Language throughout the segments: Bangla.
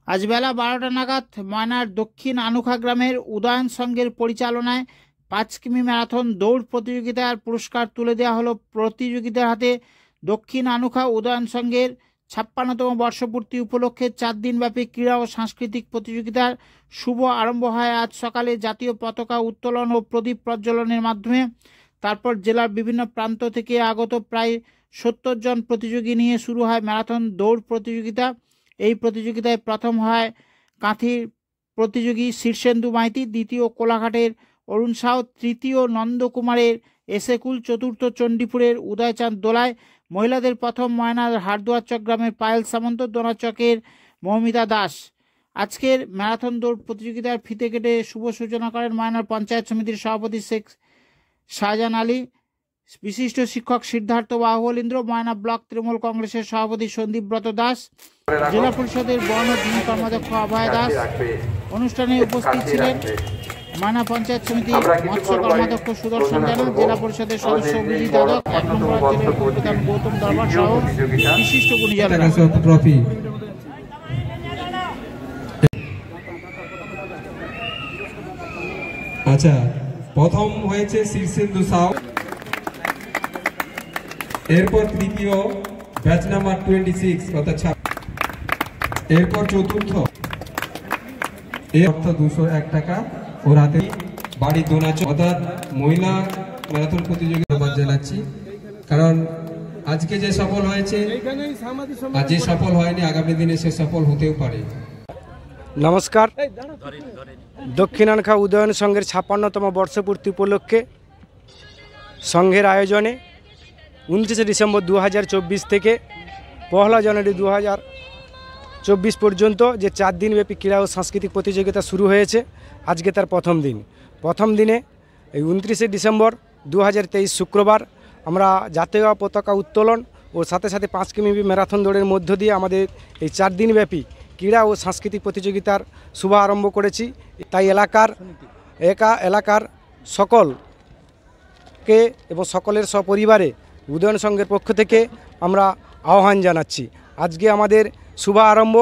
আজ বেলা 12টা নাগাদ ময়নার দক্ষিণ আনুখা গ্রামের উদয়ন সংঘের পরিচালনায় 5 কিমি ম্যারাথন দৌড় প্রতিযোগিতার পুরস্কার তুলে দেওয়া হলো প্রতিযোগীদের হাতে। দক্ষিণ আনুখা উদয়ন সংঘের 56তম বর্ষপূর্তি উপলক্ষে 4 দিনব্যাপী ক্রীড়া ও সাংস্কৃতিক প্রতিযোগিতার শুভ আরম্ভ হয় আজ সকালে জাতীয় পতাকা উত্তোলন ও প্রদীপ প্রজ্বলনের মাধ্যমে। তারপর জেলার বিভিন্ন প্রান্ত থেকে আগত প্রায় 70 জন প্রতিযোগী নিয়ে শুরু হয় ম্যারাথন দৌড় প্রতিযোগিতা। এই প্রতিযোগিতায় প্রথম হয় কাঁথির প্রতিযোগী শীর্ষেন্দু মাইতি, দ্বিতীয় কোলাঘাটের অরুণ সাউ, তৃতীয় নন্দকুমারের এসেকুল, চতুর্থ চণ্ডীপুরের উদয়চাঁদ দোলায়, মহিলাদের প্রথম ময়নার হারদুয়ার চক গ্রামের পায়েল সামন্ত, দোনাচকের মৌমিতা দাস। আজকের ম্যারাথন দৌড় প্রতিযোগিতার ফিতে কেটে শুভ সূচনা করেন ময়নার পঞ্চায়েত সমিতির সভাপতি শেখ শাহজাহান আলী, বিশিষ্ট শিক্ষক সিদ্ধার্থ বাহুবলীন্দ্র, ময়না ব্লক তৃণমূল কংগ্রেসের সভাপতি সন্দীপ ব্রত দাস, জেলা পরিষদের বন ও ভূমি কর্মাধ্যক্ষ অভয় দাস। অনুষ্ঠানে উপস্থিত ছিলেন ময়না পঞ্চায়েত সমিতির মৎস্য কর্মাধ্যক্ষ সুদর্শন জানা, জেলা পরিষদের সদস্য অভিজিৎ যাদব, 1 নম্বর অঞ্চলের প্রধান গৌতম দরবার সহ বিশিষ্ট গুণীজনেরা। আচ্ছা, প্রথম হয়েছে শীর্ষেন্দু সাউ, এরপর তৃতীয় ব্যাচ নাম্বার 26 অর্থাৎ, এরপর চতুর্থ এর অর্থ 201 টাকা ও রাতে বাড়ি দোনাচক অর্থাৎ মহিলা ম্যারাথন প্রতিযোগিতা জানাচ্ছি, কারণ আজকে যে সফল হয়েছে আর যে সফল হয়নি আগামী দিনে সে সফল হতেও পারে। নমস্কার। দক্ষিণ আনুখা উদয়ন সংঘের 56তম বর্ষপূর্তি উপলক্ষে সংঘের আয়োজনে 29 ডিসেম্বর 2024 থেকে 1 জানুয়ারি 2024 পর্যন্ত যে 4 দিনব্যাপী ক্রীড়া ও সাংস্কৃতিক প্রতিযোগিতা শুরু হয়েছে, আজকে তার প্রথম দিনে এই 29 ডিসেম্বর 2023 শুক্রবার আমরা জাতীয় পতাকা উত্তোলন ও সাথে সাথে 5 কিমি ম্যারাথন দৌড়ের মধ্য দিয়ে আমাদের এই 4 দিনব্যাপী ক্রীড়া ও সাংস্কৃতিক প্রতিযোগিতার শুভ আরম্ভ করেছি। তাই এলাকার সকলকে এবং সকলের সপরিবারে উদয়ন সংঘের পক্ষ থেকে আমরা আহ্বান জানাচ্ছি। আজকে আমাদের শুভ আরম্ভ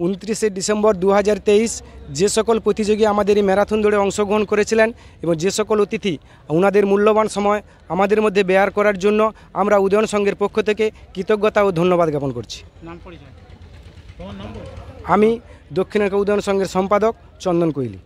29 ডিসেম্বর 2023। যে সকল প্রতিযোগী আমাদের এই ম্যারাথন দৌড়ে অংশগ্রহণ করেছিলেন এবং যে সকল অতিথি ওনাদের মূল্যবান সময় আমাদের মধ্যে ব্যয় করার জন্য আমরা উদয়ন সংঘের পক্ষ থেকে কৃতজ্ঞতা ও ধন্যবাদ জ্ঞাপন করছি। আমি দক্ষিণ আনুখা উদয়ন সংঘের সম্পাদক চন্দন কৈলি।